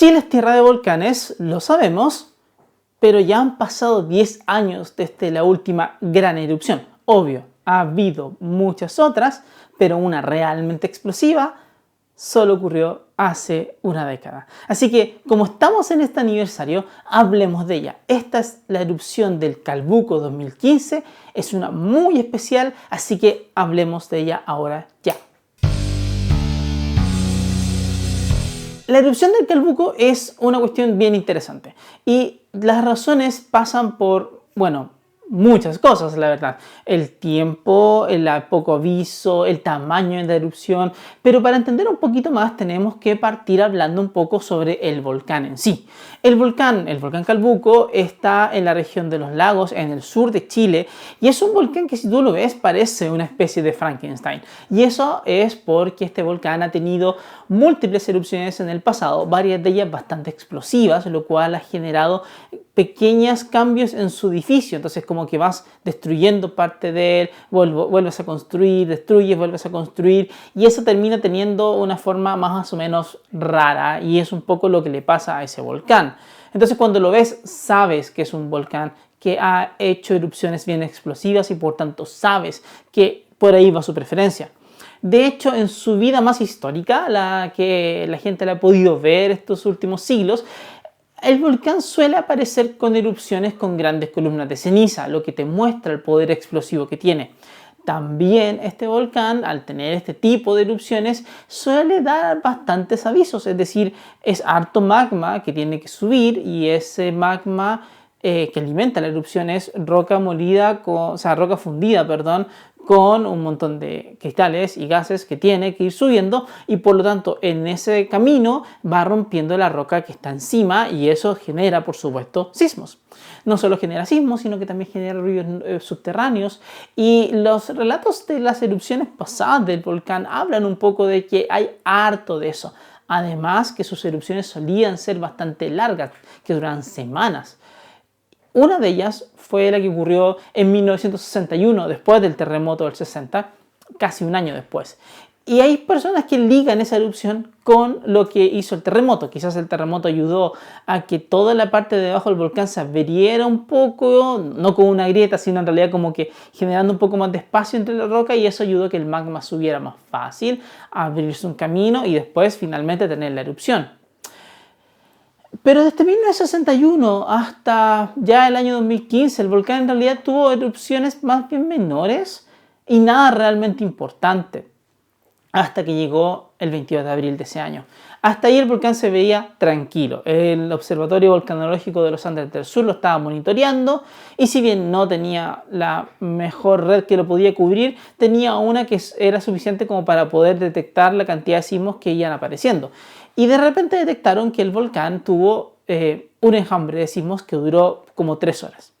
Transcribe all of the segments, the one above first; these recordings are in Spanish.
Chile es tierra de volcanes, lo sabemos, pero ya han pasado 10 años desde la última gran erupción. Obvio, ha habido muchas otras, pero una realmente explosiva solo ocurrió hace una década. Así que, como estamos en este aniversario, hablemos de ella. Esta es la erupción del Calbuco 2015, es una muy especial, así que hablemos de ella ahora ya. La erupción del Calbuco es una cuestión bien interesante y las razones pasan por, muchas cosas, la verdad. El tiempo, el poco aviso, el tamaño de la erupción. Pero para entender un poquito más tenemos que partir hablando un poco sobre el volcán en sí. El volcán Calbuco está en la región de los lagos, en el sur de Chile. Y es un volcán que si tú lo ves parece una especie de Frankenstein. Y eso es porque este volcán ha tenido múltiples erupciones en el pasado, varias de ellas bastante explosivas, lo cual ha generado pequeños cambios en su edificio. Entonces como que vas destruyendo parte de él, vuelves a construir, destruyes, vuelves a construir y eso termina teniendo una forma más o menos rara y es un poco lo que le pasa a ese volcán. Entonces cuando lo ves sabes que es un volcán que ha hecho erupciones bien explosivas y por tanto sabes que por ahí va su preferencia. De hecho, en su vida más histórica, la que la gente la ha podido ver estos últimos siglos, el volcán suele aparecer con erupciones con grandes columnas de ceniza, lo que te muestra el poder explosivo que tiene. También este volcán, al tener este tipo de erupciones, suele dar bastantes avisos, es decir, es harto magma que tiene que subir y ese magma que alimenta la erupción es roca molida, roca fundida, con un montón de cristales y gases que tiene que ir subiendo y por lo tanto en ese camino va rompiendo la roca que está encima y eso genera por supuesto sismos. No solo genera sismos sino que también genera ruidos subterráneos y los relatos de las erupciones pasadas del volcán hablan un poco de que hay harto de eso. Además que sus erupciones solían ser bastante largas, que duran semanas. Una de ellas fue la que ocurrió en 1961, después del terremoto del 60, casi un año después. Y hay personas que ligan esa erupción con lo que hizo el terremoto. Quizás el terremoto ayudó a que toda la parte de abajo del volcán se abriera un poco, no con una grieta, sino en realidad como que generando un poco más de espacio entre la roca y eso ayudó a que el magma subiera más fácil, a abrirse un camino y después finalmente tener la erupción. Pero desde 1961 hasta ya el año 2015 el volcán en realidad tuvo erupciones más bien menores y nada realmente importante hasta que llegó el 22 de abril de ese año. Hasta ahí el volcán se veía tranquilo. El Observatorio Volcanológico de los Andes del Sur lo estaba monitoreando y si bien no tenía la mejor red que lo podía cubrir, tenía una que era suficiente como para poder detectar la cantidad de sismos que iban apareciendo. Y de repente detectaron que el volcán tuvo un enjambre de sismos que duró como 3 horas.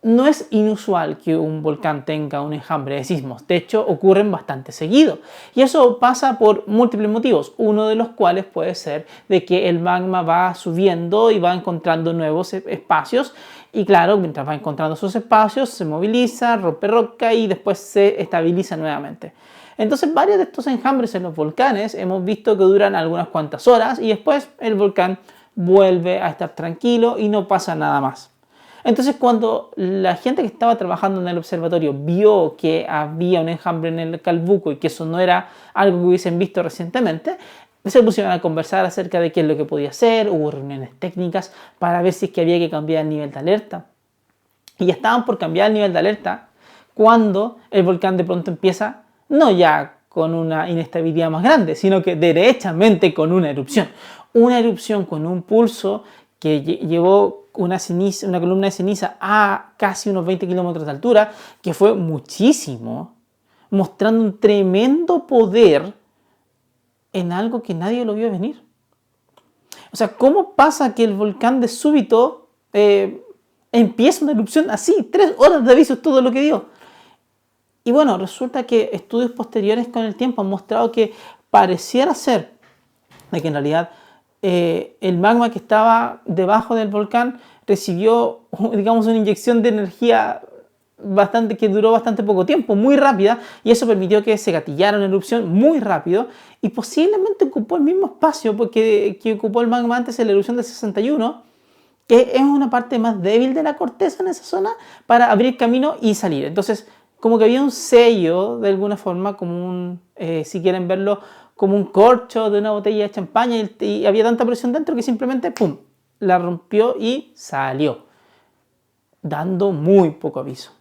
No es inusual que un volcán tenga un enjambre de sismos, de hecho ocurren bastante seguido. Y eso pasa por múltiples motivos, uno de los cuales puede ser de que el magma va subiendo y va encontrando nuevos espacios. Y claro, mientras va encontrando esos espacios, se moviliza, rompe roca y después se estabiliza nuevamente. Entonces varios de estos enjambres en los volcanes hemos visto que duran algunas cuantas horas y después el volcán vuelve a estar tranquilo y no pasa nada más. Entonces cuando la gente que estaba trabajando en el observatorio vio que había un enjambre en el Calbuco y que eso no era algo que hubiesen visto recientemente, se pusieron a conversar acerca de qué es lo que podía hacer, hubo reuniones técnicas para ver si es que había que cambiar el nivel de alerta. Y ya estaban por cambiar el nivel de alerta cuando el volcán de pronto empieza, no ya con una inestabilidad más grande, sino que derechamente con una erupción. Una erupción con un pulso que llevó una columna de ceniza a casi unos 20 kilómetros de altura, que fue muchísimo, mostrando un tremendo poder en algo que nadie lo vio venir. O sea, ¿cómo pasa que el volcán de súbito empieza una erupción así? 3 horas de aviso es todo lo que dio. Y bueno, resulta que estudios posteriores con el tiempo han mostrado que pareciera ser de que en realidad el magma que estaba debajo del volcán recibió, digamos, una inyección de energía que duró bastante poco tiempo, muy rápida, y eso permitió que se gatillara una erupción muy rápido y posiblemente ocupó el mismo espacio que ocupó el magma antes en la erupción del 61, que es una parte más débil de la corteza en esa zona para abrir camino y salir. Entonces, como que había un sello de alguna forma, como si quieren verlo, como un corcho de una botella de champaña y había tanta presión dentro que simplemente, ¡pum!, la rompió y salió, dando muy poco aviso.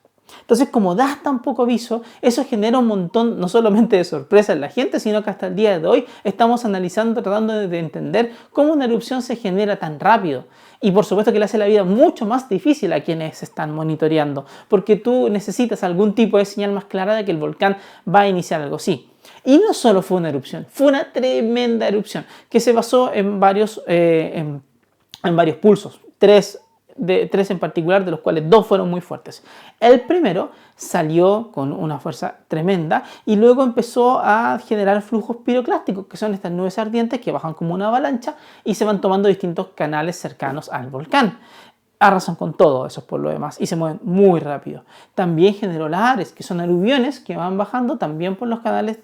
Entonces, como das tan poco aviso, eso genera un montón, no solamente de sorpresa en la gente, sino que hasta el día de hoy estamos analizando, tratando de entender cómo una erupción se genera tan rápido. Y por supuesto que le hace la vida mucho más difícil a quienes están monitoreando, porque tú necesitas algún tipo de señal más clara de que el volcán va a iniciar algo así. Y no solo fue una erupción, fue una tremenda erupción que se basó en varios pulsos, tres en particular, de los cuales dos fueron muy fuertes. El primero salió con una fuerza tremenda y luego empezó a generar flujos piroclásticos, que son estas nubes ardientes que bajan como una avalancha y se van tomando distintos canales cercanos al volcán. Arrasan con todo eso por lo demás y se mueven muy rápido. También generó lahares, que son aluviones que van bajando también por los canales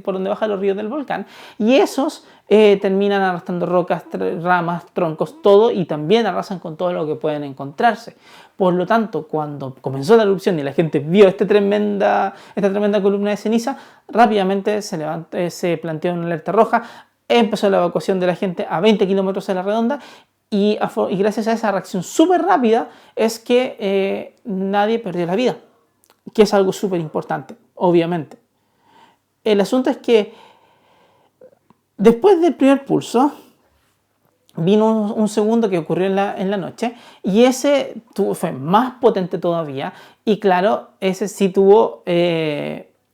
por donde bajan los ríos del volcán, y esos terminan arrastrando rocas, ramas, troncos, todo, y también arrasan con todo lo que pueden encontrarse. Por lo tanto, cuando comenzó la erupción y la gente vio esta tremenda columna de ceniza, rápidamente se planteó una alerta roja, empezó la evacuación de la gente a 20 kilómetros a la redonda. Y gracias a esa reacción súper rápida es que nadie perdió la vida, que es algo súper importante, obviamente. El asunto es que después del primer pulso vino un segundo que ocurrió en la noche, y ese fue más potente todavía, y claro, ese sí tuvo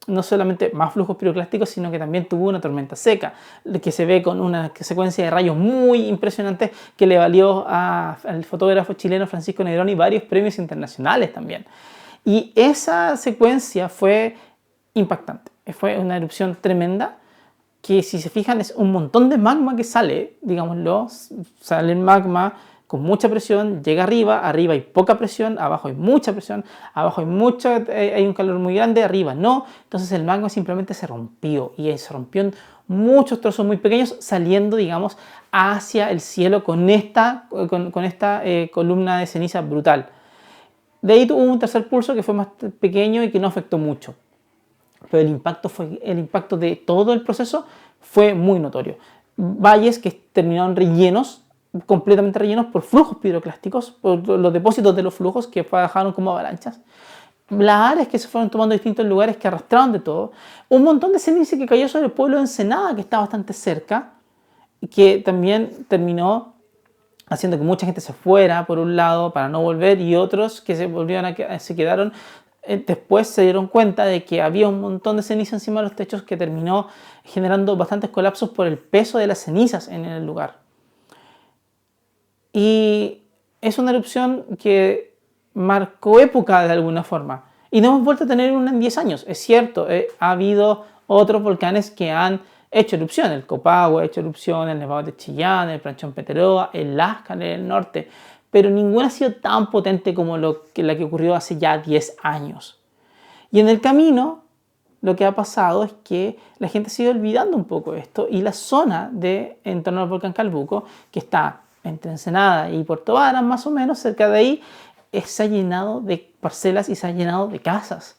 no solamente más flujos piroclásticos, sino que también tuvo una tormenta seca, que se ve con una secuencia de rayos muy impresionante que le valió al fotógrafo chileno Francisco Negroni varios premios internacionales también. Y esa secuencia fue impactante, fue una erupción tremenda, que si se fijan es un montón de magma que sale, digámoslo, sale el magma con mucha presión, llega arriba hay poca presión, abajo hay mucha presión, abajo hay un calor muy grande, arriba no, entonces el magma simplemente se rompió, y se rompió en muchos trozos muy pequeños, saliendo, digamos, hacia el cielo con esta columna de ceniza brutal. De ahí tuvo un tercer pulso que fue más pequeño y que no afectó mucho, pero el impacto de todo el proceso fue muy notorio. Valles que terminaron completamente rellenos por flujos piroclásticos, por los depósitos de los flujos que bajaron como avalanchas. Lahares que se fueron tomando en distintos lugares que arrastraron de todo. Un montón de ceniza que cayó sobre el pueblo de Ensenada, que está bastante cerca, y que también terminó haciendo que mucha gente se fuera por un lado para no volver, y otros que se quedaron. Después se dieron cuenta de que había un montón de ceniza encima de los techos, que terminó generando bastantes colapsos por el peso de las cenizas en el lugar. Y es una erupción que marcó época de alguna forma. Y no hemos vuelto a tener una en 10 años. Es cierto, ha habido otros volcanes que han hecho erupción. El Copahue ha hecho erupción, el Nevado de Chillán, el Planchón Peteroa, el Lascar en el norte. Pero ninguna ha sido tan potente como la que ocurrió hace ya 10 años. Y en el camino, lo que ha pasado es que la gente se ha ido olvidando un poco esto, y la zona en torno al volcán Calbuco, que está entre Ensenada y Puerto Varas, más o menos, cerca de ahí, se ha llenado de parcelas y se ha llenado de casas.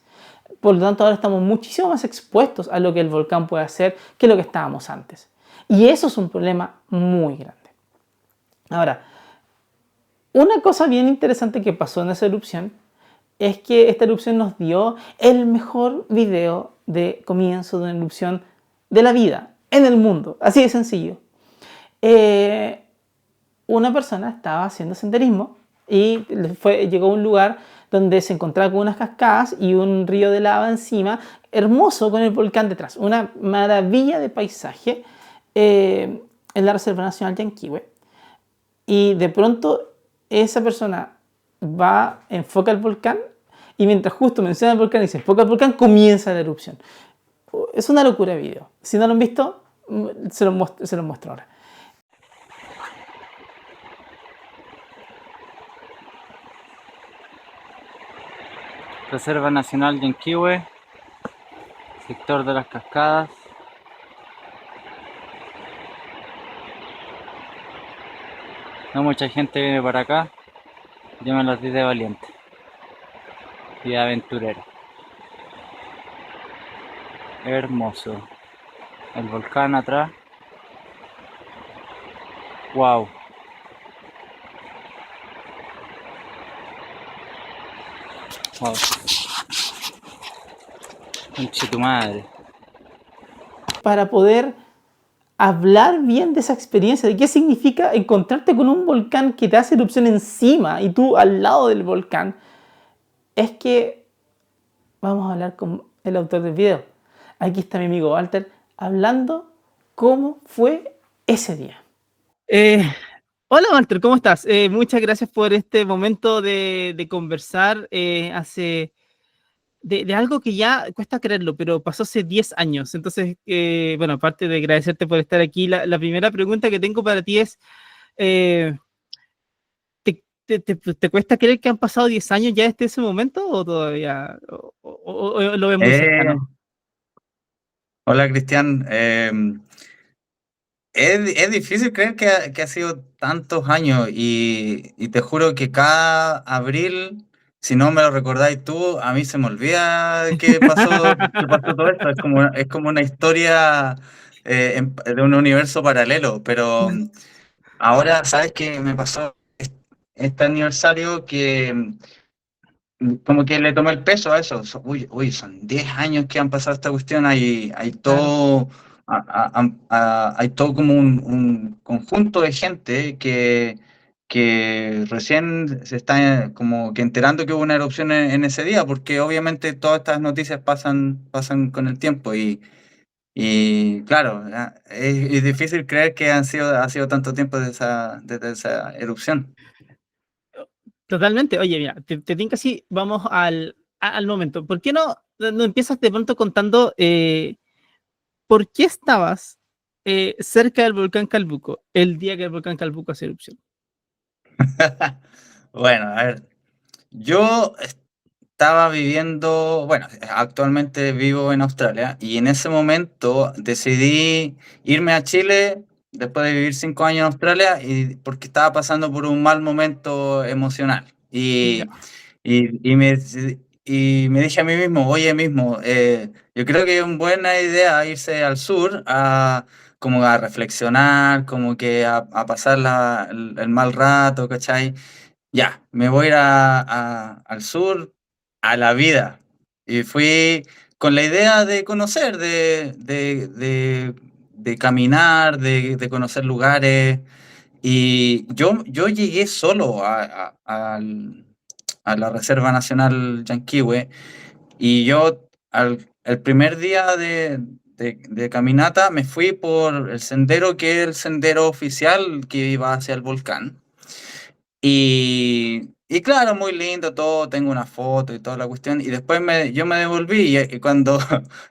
Por lo tanto, ahora estamos muchísimo más expuestos a lo que el volcán puede hacer que lo que estábamos antes. Y eso es un problema muy grande. Ahora, una cosa bien interesante que pasó en esa erupción es que esta erupción nos dio el mejor video de comienzo de una erupción de la vida en el mundo. Así de sencillo. Una persona estaba haciendo senderismo y llegó a un lugar donde se encontraba con unas cascadas y un río de lava encima, hermoso, con el volcán detrás. Una maravilla de paisaje en la Reserva Nacional Llanquihue. Y de pronto esa persona enfoca el volcán, y mientras justo menciona el volcán y se enfoca el volcán, comienza la erupción. Es una locura de video. Si no lo han visto, se lo muestro ahora. Reserva Nacional Yanquihue, sector de las Cascadas. No mucha gente viene para acá. Yo me las di de valiente y de aventurero. Hermoso. El volcán atrás. Wow. Wow. Conche tu madre. Para poder hablar bien de esa experiencia, de qué significa encontrarte con un volcán que te hace erupción encima y tú al lado del volcán, es que vamos a hablar con el autor del video. Aquí está mi amigo Walter hablando cómo fue ese día. Eh, Hola Walter, ¿cómo estás? Muchas gracias por este momento de conversar. De algo que ya cuesta creerlo, pero pasó hace 10 años. Entonces, bueno, aparte de agradecerte por estar aquí, la primera pregunta que tengo para ti es, eh, ¿te cuesta creer que han pasado 10 años ya desde ese momento o todavía o lo ves muy Eh, cercano? Hola Cristian. Es difícil creer que ha sido tantos años y te juro que cada abril, si no me lo recordáis tú, a mí se me olvida que pasó todo esto. Es como una historia de un universo paralelo, pero ahora, ¿sabes qué me pasó este aniversario que como que le tomé el peso a eso? Uy, son 10 años que han pasado esta cuestión, hay Claro. todo, hay todo como un conjunto de gente que recién se está como que enterando que hubo una erupción en ese día, porque obviamente todas estas noticias pasan con el tiempo y claro, es difícil creer que ha sido tanto tiempo desde esa erupción. Totalmente. Oye, mira, te tinca así, vamos al momento. ¿Por qué no empiezas de pronto contando por qué estabas cerca del volcán Calbuco el día que el volcán Calbuco hace erupción? Bueno, a ver. Yo estaba viviendo, bueno, actualmente vivo en Australia y en ese momento decidí irme a Chile después de vivir 5 años en Australia y porque estaba pasando por un mal momento emocional. Ya. Y, y me, y me dije a mí mismo, oye mismo, yo creo que es una buena idea irse al sur como a reflexionar, como que a pasar el mal rato, ¿cachai? Ya, me voy a ir al sur, a la vida. Y fui con la idea de conocer, de caminar, de conocer lugares. Y yo llegué solo a la Reserva Nacional Yanquihue y el primer día de caminata me fui por el sendero que es el sendero oficial que iba hacia el volcán. Y claro, muy lindo todo, tengo una foto y toda la cuestión. Y después yo me devolví y cuando,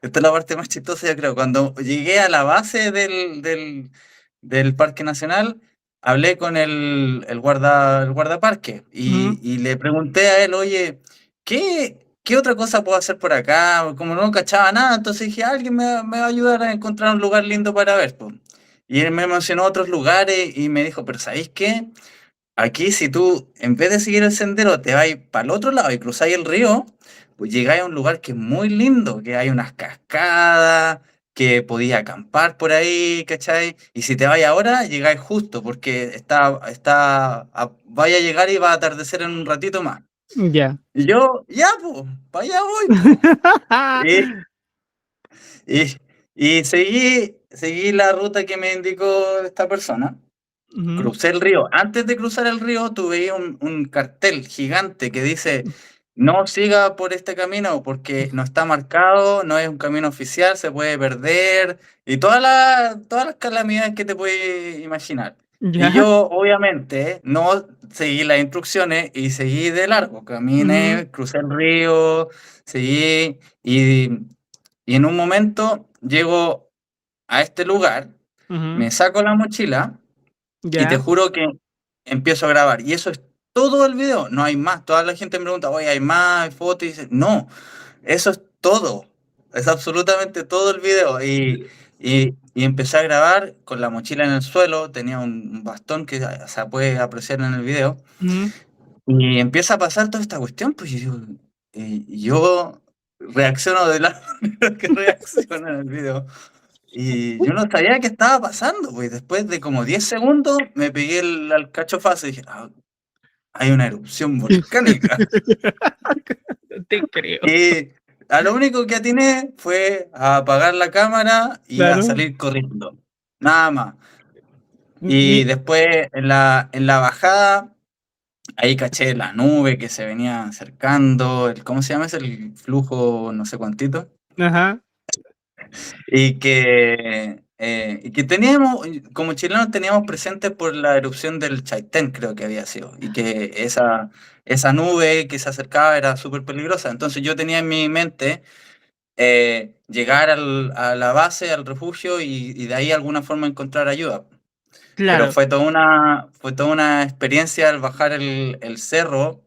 esta es la parte más chistosa, yo creo, cuando llegué a la base del Parque Nacional, hablé con el guardaparque Ujú. y le pregunté a él, oye, ¿qué otra cosa puedo hacer por acá? Como no cachaba nada, entonces dije, alguien me va a ayudar a encontrar un lugar lindo para ver, pues. Y él me mencionó otros lugares y me dijo, pero ¿sabéis qué? Aquí, si tú, en vez de seguir el sendero, te vas para el otro lado y cruzáis el río, pues llegáis a un lugar que es muy lindo, que hay unas cascadas, que podías acampar por ahí, ¿cachai? Y si te vais ahora, llegáis justo, porque vaya a llegar y va a atardecer en un ratito más. Ya. Y yo, ya, pues, para allá voy, pues. Y, y, y seguí la ruta que me indicó esta persona. Ujú. Crucé el río. Antes de cruzar el río, tuve un cartel gigante que dice, no siga por este camino porque no está marcado, no es un camino oficial, se puede perder y todas las calamidades que te puedes imaginar. Y Ya. yo, obviamente, no seguí las instrucciones y seguí de largo. Ujú. Caminé, crucé el río, seguí y en un momento llego a este lugar, Ujú. me saco la mochila y te Ya. juro que empiezo a grabar. Y eso es todo el video, no hay más. Toda la gente me pregunta, oye, ¿hay más? ¿Hay fotos? Y dice, no, eso es todo. Es absolutamente todo el video. Y empecé a grabar con la mochila en el suelo, tenía un bastón que se puede apreciar en el video. Ujú. Y empieza a pasar toda esta cuestión, pues yo reacciono de la manera que reacciona en el video. Y yo no sabía qué estaba pasando, pues después de como 10 segundos me pegué al cachofazo y dije, "Ah, hay una erupción volcánica". No te creo. Y a lo único que atiné fue a apagar la cámara y a Claro. salir corriendo. Nada más. Y Mi, después en la bajada, ahí caché la nube que se venía acercando, ¿cómo se llama ese? El flujo no sé cuántito. ajá. Y que teníamos, como chilenos teníamos presente por la erupción del Chaitén, creo que había sido, y que esa nube que se acercaba era súper peligrosa. Entonces yo tenía en mi mente llegar a la base, al refugio, y de ahí de alguna forma encontrar ayuda. Pero Claro. fue toda una experiencia al bajar el cerro,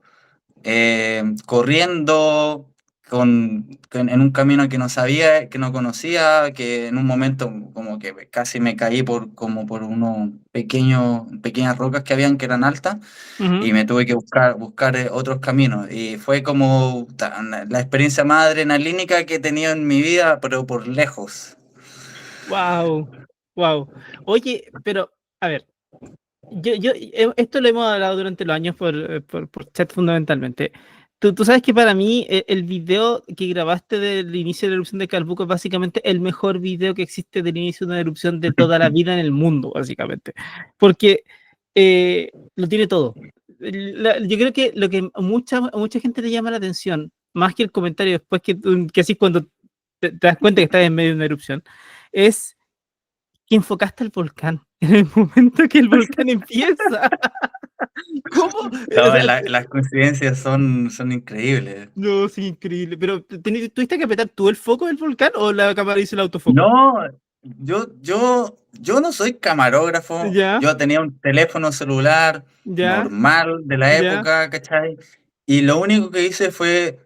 corriendo en un camino que no sabía, que no conocía, que en un momento como que casi me caí como por unos pequeñas rocas que habían que eran altas y me tuve que buscar otros caminos. Y fue como la experiencia más adrenalínica que he tenido en mi vida, pero por lejos. Wow. Wow. Oye, pero, a ver, esto lo hemos hablado durante los años por chat fundamentalmente. Tú sabes que para mí el video que grabaste del inicio de la erupción de Calbuco es básicamente el mejor video que existe del inicio de una erupción de toda la vida en el mundo, básicamente. Porque lo tiene todo. Yo creo que lo que a mucha gente le llama la atención, más que el comentario después que así cuando te das cuenta que estás en medio de una erupción, es que enfocaste al volcán en el momento que el volcán empieza. ¿Cómo? O No, sea, las coincidencias son increíbles. no, sí, increíble. Pero, ¿tuviste que apretar tú el foco del volcán o la cámara hizo el autofoco? No, yo no soy camarógrafo, Ya, yo tenía un teléfono celular ya, normal de la ya. época, ¿cachai? Y lo único que hice fue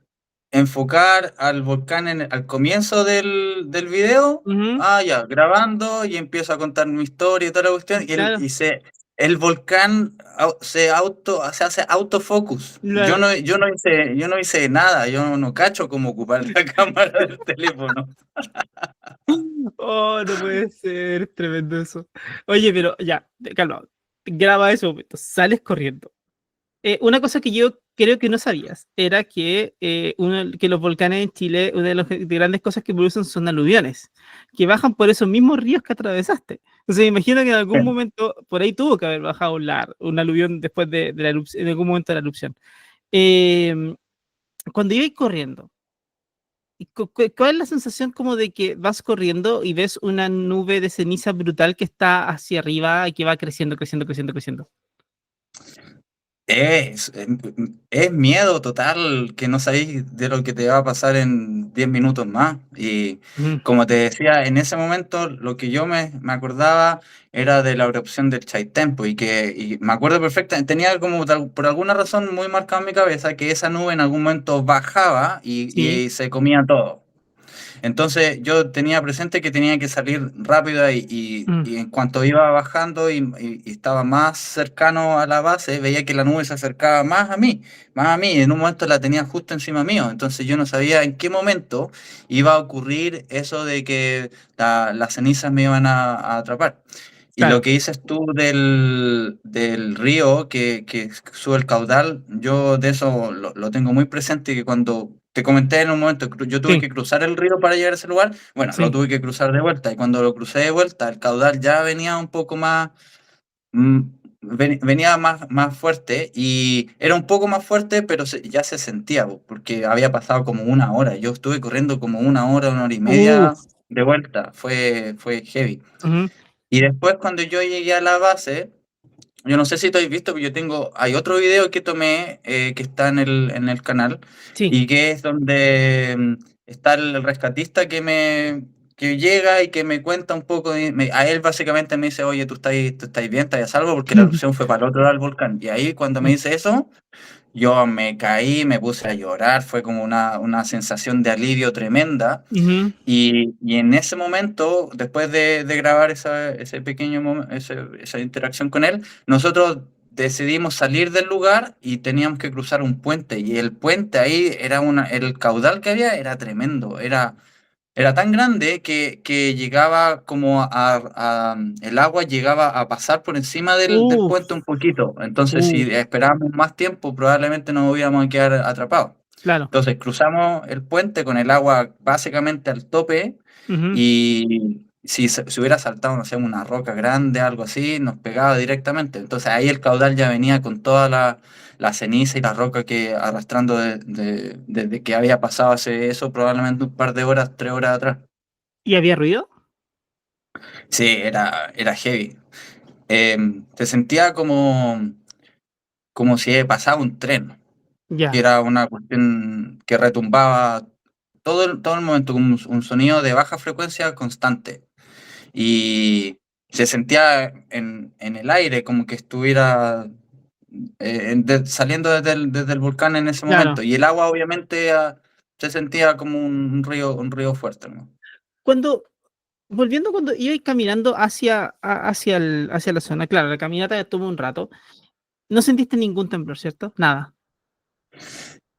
enfocar al volcán al comienzo del video, Ujú, ya, grabando y empiezo a contar mi historia y toda la cuestión, claro, el volcán se hace autofocus. Yo claro. no, yo no hice nada, yo no cacho cómo ocupar la cámara del teléfono. Oh, no puede ser, tremendo eso. Oye, pero ya, calma. Graba ese momento, sales corriendo. Una cosa que yo creo que no sabías era que los volcanes en Chile, una de las grandes cosas que producen son aluviones, que bajan por esos mismos ríos que atravesaste. Entonces, me imagino que en algún momento por ahí tuvo que haber bajado un aluvión después de la erupción, en algún momento de la erupción. Eh, Cuando ibas corriendo, ¿cuál es la sensación como de que vas corriendo y ves una nube de ceniza brutal que está hacia arriba y que va creciendo, creciendo, creciendo, creciendo? Es miedo total que no sabéis de lo que te va a pasar en 10 minutos más. Y Ujú, como te decía, en ese momento lo que yo me acordaba era de la erupción del Chaitén, pues, y me acuerdo perfectamente, tenía como por alguna razón muy marcado en mi cabeza que esa nube en algún momento bajaba sí. y se comía todo. Entonces yo tenía presente que tenía que salir rápido ahí Mm, y en cuanto iba bajando y estaba más cercano a la base, veía que la nube se acercaba más a mí, y en un momento la tenía justo encima mío, entonces yo no sabía en qué momento iba a ocurrir eso de que las cenizas me iban a atrapar. Y lo claro, que dices tú del río que sube el caudal, yo de eso lo tengo muy presente, que cuando te comenté en un momento, yo tuve sí, que cruzar el río para llegar a ese lugar, bueno, lo sí. tuve que cruzar de vuelta, y cuando lo crucé de vuelta, el caudal ya venía un poco más, mm, venía más fuerte, y era un poco más fuerte, pero ya se sentía, porque había pasado como una hora, yo estuve corriendo como una hora y media Uf, de vuelta, fue heavy. ujú, Y después cuando yo llegué a la base, yo no sé si tú has visto, pero hay otro video que tomé que está en el canal sí, y que es donde está el rescatista que llega y que me cuenta un poco, a él básicamente me dice, oye, tú estás bien, estás a salvo, porque la erupción fue para el otro lado del volcán. Y ahí cuando me dice eso, yo me caí, me puse a llorar, fue como una sensación de alivio tremenda. Ujú. Y en ese momento, después de grabar ese pequeño esa interacción con él, nosotros decidimos salir del lugar y teníamos que cruzar un puente. Y el puente ahí el caudal que había era tremendo, era tan grande que llegaba como el agua llegaba a pasar por encima del Uf, puente un poquito. Entonces, si uf, esperábamos más tiempo, probablemente nos hubiéramos a quedar atrapados. claro. Entonces cruzamos el puente con el agua básicamente al tope Ujú. y si se hubiera saltado, no sé, una roca grande, algo así, nos pegaba directamente. Entonces ahí el caudal ya venía con toda la ceniza y la roca que arrastrando desde que había pasado hace eso, probablemente un par de horas, 3 horas atrás. ¿Y había ruido? Sí, era heavy. Se sentía como si pasaba un tren, que Ya, era una cuestión que retumbaba todo el momento, como un sonido de baja frecuencia constante. Y se sentía en el aire, como que estuviera saliendo desde el volcán en ese momento. claro. Y el agua, obviamente, se sentía como un río fuerte, ¿no? Cuando, volviendo cuando iba caminando hacia la zona, claro, la caminata tomó un rato. No sentiste ningún temblor, ¿cierto? Nada.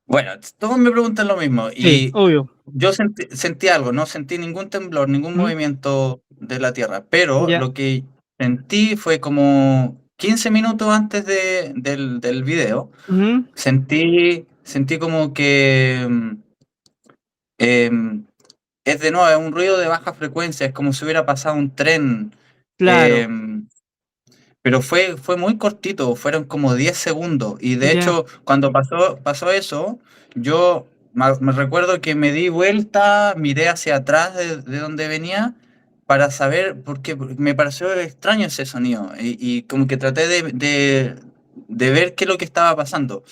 Bueno, todos me preguntan lo mismo. Sí, Y obvio. yo sentí algo, no sentí ningún temblor, ningún Ujú. movimiento de la Tierra. Pero Ya. lo que sentí fue como 15 minutos antes del video. Ujú. Sentí como que em, es de nuevo, es un ruido de baja frecuencia, es como si hubiera pasado un tren, Claro. em, pero fue muy cortito, fueron como 10 segundos. Y de Ya. hecho, cuando pasó eso, yo me recuerdo que me di vuelta, miré hacia atrás de donde venía para saber, porque me pareció extraño ese sonido y como que traté de ver qué es lo que estaba pasando.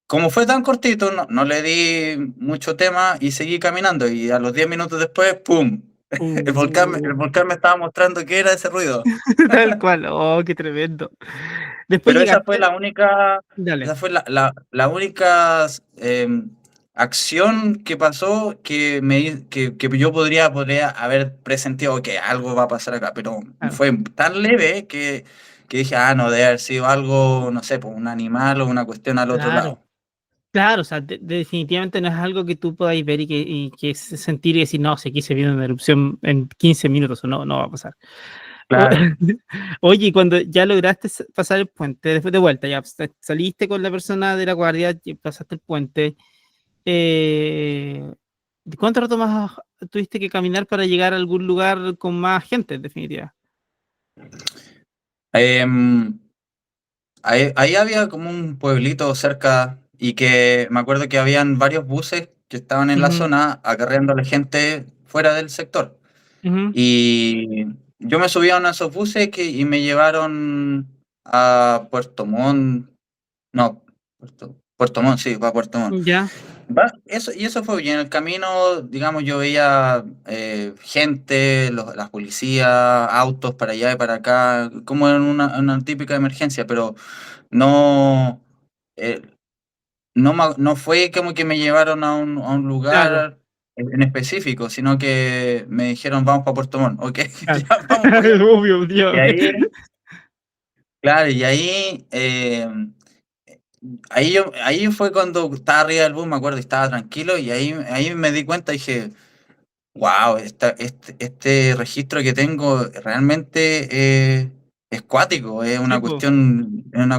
Como fue tan cortito, no le di mucho tema y seguí caminando. Y a los 10 minutos después, ¡pum! El Uh, volcán me estaba mostrando qué era ese ruido. Tal cual. Oh, qué tremendo. Después Pero esa fue llegaste. la única, Dale. esa fue la única acción que pasó que yo podría haber presentido que algo va a pasar acá. Pero Claro. fue tan leve que dije, no, debe haber sido algo, no sé, pues un animal o una cuestión al otro Claro. lado. Claro, o sea, definitivamente no es algo que tú podáis ver y que sentir y decir, no, si aquí se viene una erupción en 15 minutos o no, no va a pasar. O- Claro. Oye, y cuando ya lograste pasar el puente, después de vuelta, ya saliste con la persona de la guardia, y pasaste el puente, eh, ¿cuánto rato más tuviste que caminar para llegar a algún lugar con más gente, en definitiva? Em, ahí había como un pueblito cerca y que me acuerdo que habían varios buses que estaban en la Ujú, zona acarreando a la gente fuera del sector. ujú. Y yo me subí a uno de esos buses y me llevaron a Puerto Montt, no, Puerto Montt, sí, va a Puerto Montt. Ya, Y eso fue bien. En el camino, digamos, yo veía gente, las policías, autos para allá y para acá, como en una típica emergencia, pero no, eh, no fue como que me llevaron a un claro, lugar en específico, sino que me dijeron, vamos para Puerto Montt. Ok, claro. ya vamos para allá. Obvio, Y Dios. ahí, claro, ahí fue cuando estaba arriba del bus, me acuerdo, y estaba tranquilo, y ahí me di cuenta y dije, wow, este registro que tengo realmente es cuático, Sí, po. es una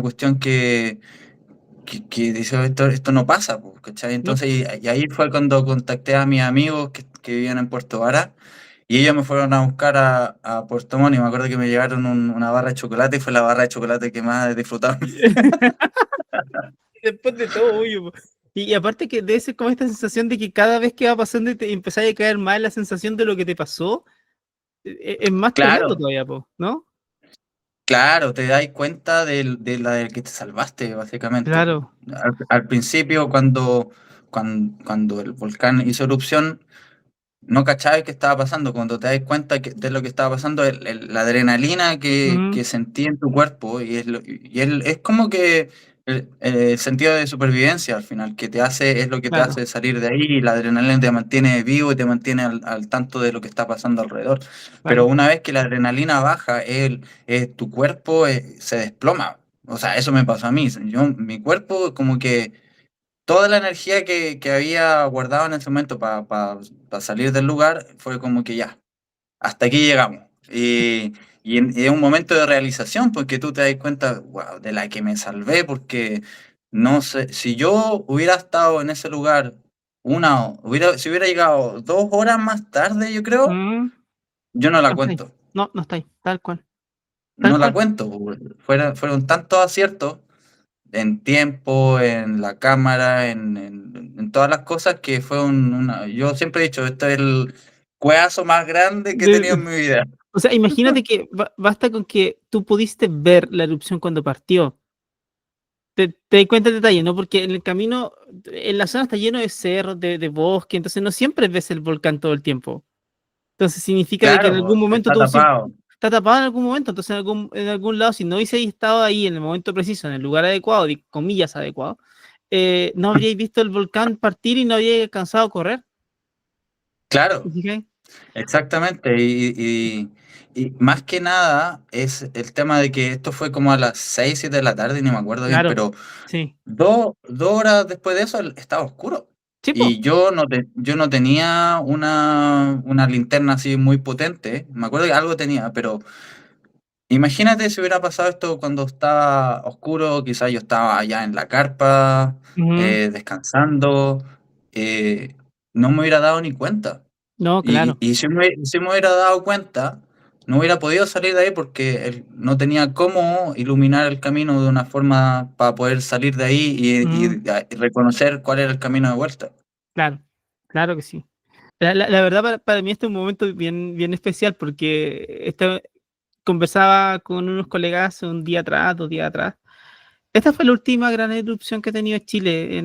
cuestión que dice, esto no pasa, pues, ¿cachai? No, Entonces, y ahí fue cuando contacté a mis amigos que vivían en Puerto Vara, y ellos me fueron a buscar a Puerto Montt, y me acuerdo que me llevaron una barra de chocolate, y fue la barra de chocolate que más he disfrutado. después de todo, obvio, po. Y aparte que debe ser como esta sensación de que cada vez que va pasando y te empezáis a caer mal la sensación de lo que te pasó, es más tremendo Claro, todavía, po, ¿no? claro, te das cuenta de la del que te salvaste, básicamente. Claro. Al principio, cuando el volcán hizo erupción, no cachabas qué estaba pasando. Cuando te das cuenta de lo que estaba pasando, la adrenalina Mm, que sentí en tu cuerpo, es como que el sentido de supervivencia al final, que te hace, es lo que te claro, hace salir de ahí, y la adrenalina te mantiene vivo y te mantiene al tanto de lo que está pasando alrededor. Pero claro. una vez que la adrenalina baja, tu cuerpo se desploma. O sea, eso me pasó a mí. Mi cuerpo como que toda la energía que había guardado en ese momento para salir del lugar fue como que ya, hasta aquí llegamos. Y es un momento de realización porque tú te das cuenta, wow, de la que me salvé, porque no sé, si yo hubiera estado en ese lugar si hubiera llegado 2 horas más tarde, yo creo, Mm, yo no la no está ahí. cuento. No, no está ahí. Tal cual. Tal No la cual. cuento. Fueron tantos aciertos en tiempo, en la cámara, en todas las cosas que fue Yo siempre he dicho, este es el cueazo más grande que he tenido en mi vida. O sea, imagínate que basta con que tú pudiste ver la erupción cuando partió. Te das cuenta del detalle, ¿no? Porque en el camino, en la zona está lleno de cerros, de bosque, entonces no siempre ves el volcán todo el tiempo. Entonces significa de que en Claro, algún po, momento está tú siempre tapado. está tapado en algún momento, entonces en algún lado, si no hubiese estado ahí en el momento preciso, en el lugar adecuado, de comillas adecuado, no habríais visto el volcán partir y no habríais alcanzado a correr. ¿Te Claro, fijas? exactamente. Y más que nada es el tema de que esto fue como a las 6 7 de la tarde, ni me acuerdo bien, Claro, pero sí. 2 horas después de eso estaba oscuro. Sí, po. Y yo no tenía una linterna así muy potente. Me acuerdo que algo tenía, pero imagínate si hubiera pasado esto cuando estaba oscuro, quizás yo estaba allá en la carpa, Ujú. descansando, eh, no me hubiera dado ni cuenta. No, claro. Y si me hubiera dado cuenta, no hubiera podido salir de ahí porque no tenía cómo iluminar el camino de una forma para poder salir de ahí Ujú. y reconocer cuál era el camino de vuelta. Claro, claro que sí. La verdad, para mí este es un momento bien, bien especial porque conversaba con unos colegas un día atrás, 2 días atrás. Esta fue la última gran erupción que ha tenido Chile.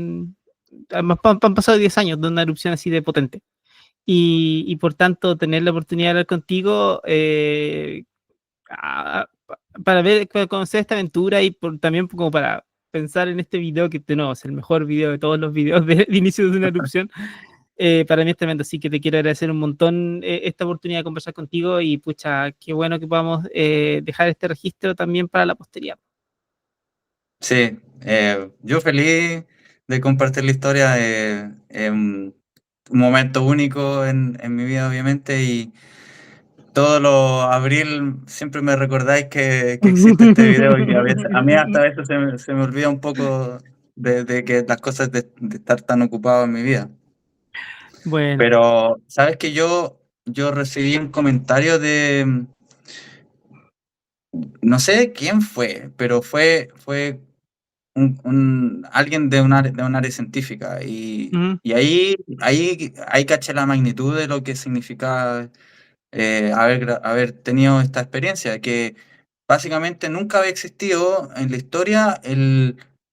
Además, han pasado 10 años de una erupción así de potente. Y por tanto, tener la oportunidad de hablar contigo para ver, para conocer esta aventura y también como para pensar en este video que de nuevo es el mejor video de todos los videos de inicio de una erupción. Para mí es tremendo, así que te quiero agradecer un montón esta oportunidad de conversar contigo y pucha, qué bueno que podamos dejar este registro también para la posteridad. Sí, yo feliz de compartir la historia, un momento único en mi vida, obviamente, y todos los abril siempre me recordáis que existe este video y a mí hasta a veces se me olvida un poco de que las cosas de estar tan ocupado en mi vida. Bueno, Pero, ¿sabes que yo recibí un comentario no sé quién fue, pero fue alguien de un área científica ujú, y ahí caché la magnitud de lo que significa haber tenido esta experiencia, que básicamente nunca había existido en la historia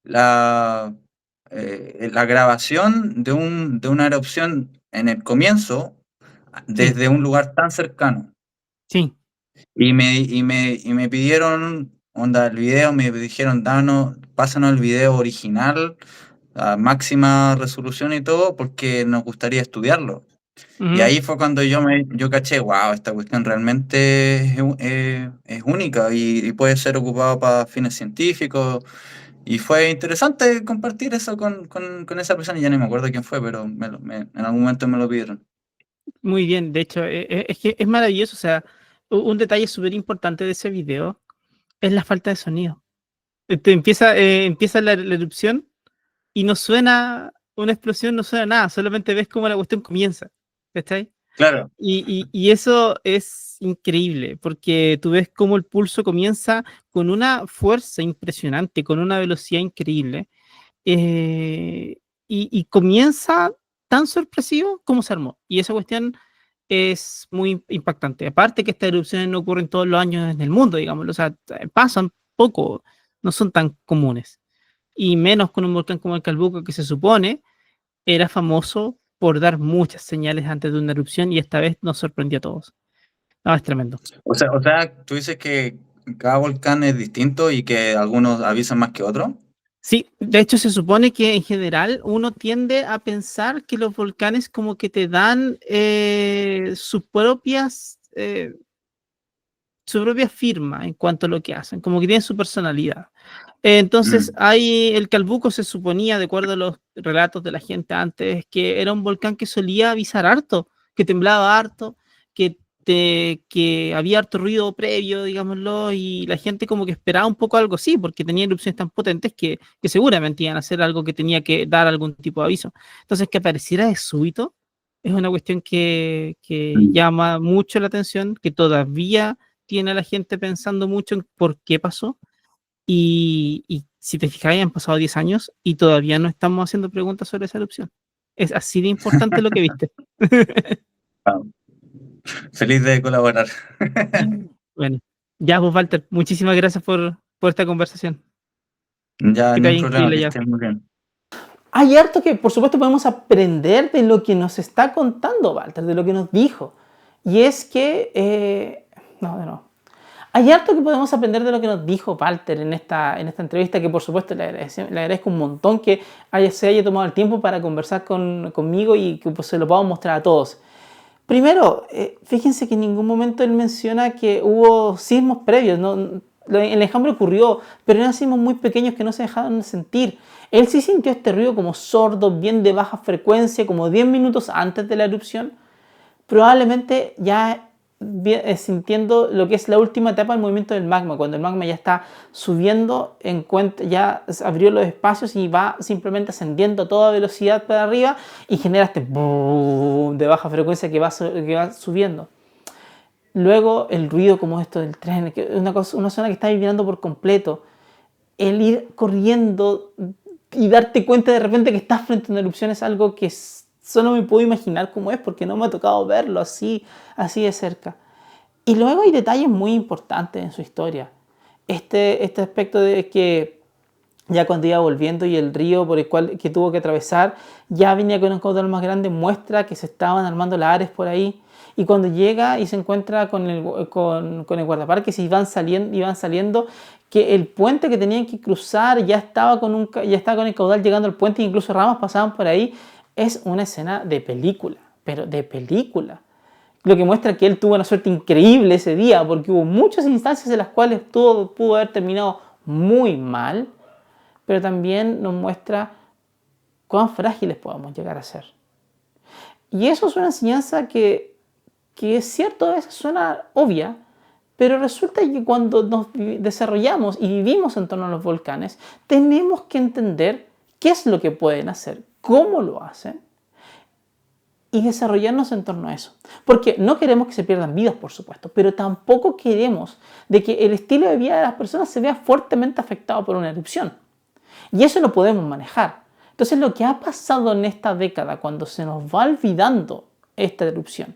la, la grabación de una erupción en el comienzo sí, desde un lugar tan cercano. sí, Y me pidieron, onda, el video, me dijeron, pásanos el video original a máxima resolución y todo, porque nos gustaría estudiarlo. Y ujú, ahí fue cuando yo caché, wow, esta cuestión realmente es única y puede ser ocupado para fines científicos. Y fue interesante compartir eso con esa persona, ya no me acuerdo quién fue, pero en algún momento me lo pidieron. muy bien. De hecho, es que es maravilloso. O sea, un detalle súper importante de ese video es la falta de sonido. Empieza la erupción y no suena una explosión, no suena nada, solamente ves cómo la cuestión comienza. ¿Cachai? Claro, Y eso es increíble, porque tú ves cómo el pulso comienza con una fuerza impresionante, con una velocidad increíble, eh, y comienza tan sorpresivo como se armó. Y esa cuestión es muy impactante. Aparte que estas erupciones no ocurren todos los años en el mundo, digamos, o sea, pasan poco, no son tan comunes. Y menos con un volcán como el Calbuco, que se supone era famoso por dar muchas señales antes de una erupción y esta vez nos sorprendió a todos. No, es tremendo. O sea, tú dices que cada volcán es distinto y que algunos avisan más que otros. Sí, de hecho se supone que en general uno tiende a pensar que los volcanes como que te dan su propia firma en cuanto a lo que hacen, como que tienen su personalidad. Entonces, Mm. el Calbuco se suponía, de acuerdo a los relatos de la gente antes, que era un volcán que solía avisar harto, que temblaba harto, que había harto ruido previo, digámoslo, y la gente como que esperaba un poco algo así, porque tenía erupciones tan potentes que seguramente iban a hacer algo que tenía que dar algún tipo de aviso. Entonces, que apareciera de súbito es una cuestión que Mm. llama mucho la atención, que todavía tiene a la gente pensando mucho en por qué pasó. Y si te fijas, han pasado 10 años y todavía no estamos haciendo preguntas sobre esa erupción. Es así de importante lo que viste. Ah, feliz de colaborar. Bueno, ya pues, Walter, muchísimas gracias por esta conversación. Ya, Que te ni un vaya problema, increíble que ya. estés muy bien. Hay harto que, por supuesto, podemos aprender de lo que nos está contando Walter, de lo que nos dijo. Y es que, no, de nuevo. Hay harto que podemos aprender de lo que nos dijo Walter en esta entrevista, que por supuesto le agradezco un montón que se haya tomado el tiempo para conversar conmigo y que pues, se lo podamos mostrar a todos. Primero, fíjense que en ningún momento él menciona que hubo sismos previos. ¿No? El enjambre ocurrió, pero eran sismos muy pequeños que no se dejaron de sentir. Él sí sintió este ruido como sordo, bien de baja frecuencia, como 10 minutos antes de la erupción, probablemente ya sintiendo lo que es la última etapa del movimiento del magma, cuando el magma ya está subiendo, ya abrió los espacios y va simplemente ascendiendo a toda velocidad para arriba y genera este boom de baja frecuencia que va subiendo. Luego el ruido como esto del tren, que es una zona que está vibrando por completo. El ir corriendo y darte cuenta de repente que estás frente a una erupción es algo que solo me puedo imaginar cómo es, porque no me ha tocado verlo así de cerca. Y luego hay detalles muy importantes en su historia. Este aspecto de que ya cuando iba volviendo y el río por el cual que tuvo que atravesar ya venía con un caudal más grande, muestra que se estaban armando las áreas por ahí. Y cuando llega y se encuentra con el guardaparques y van saliendo, que el puente que tenían que cruzar ya estaba con el caudal llegando al puente e incluso ramas pasaban por ahí, es una escena de película, pero de película. Lo que muestra que él tuvo una suerte increíble ese día, porque hubo muchas instancias en las cuales todo pudo haber terminado muy mal, pero también nos muestra cuán frágiles podemos llegar a ser. Y eso es una enseñanza que es cierto, a veces suena obvia, pero resulta que cuando nos desarrollamos y vivimos en torno a los volcanes, tenemos que entender qué es lo que pueden hacer, cómo lo hacen, y desarrollarnos en torno a eso. Porque no queremos que se pierdan vidas, por supuesto, pero tampoco queremos de que el estilo de vida de las personas se vea fuertemente afectado por una erupción. Y eso lo podemos manejar. Entonces, lo que ha pasado en esta década, cuando se nos va olvidando esta erupción,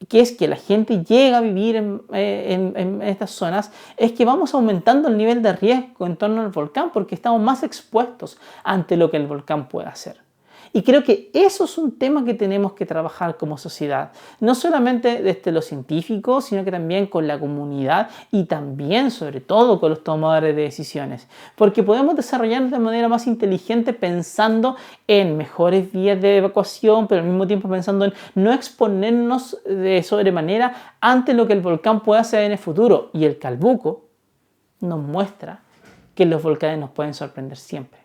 que es que la gente llega a vivir en estas zonas, es que vamos aumentando el nivel de riesgo en torno al volcán porque estamos más expuestos ante lo que el volcán puede hacer. Y creo que eso es un tema que tenemos que trabajar como sociedad, no solamente desde los científicos, sino que también con la comunidad y también, sobre todo, con los tomadores de decisiones, porque podemos desarrollarnos de manera más inteligente pensando en mejores vías de evacuación, pero al mismo tiempo pensando en no exponernos de sobremanera ante lo que el volcán puede hacer en el futuro. Y el Calbuco nos muestra que los volcanes nos pueden sorprender siempre.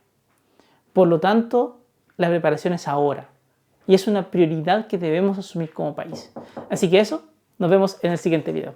Por lo tanto, la preparación es ahora y es una prioridad que debemos asumir como país. Así que eso, nos vemos en el siguiente video.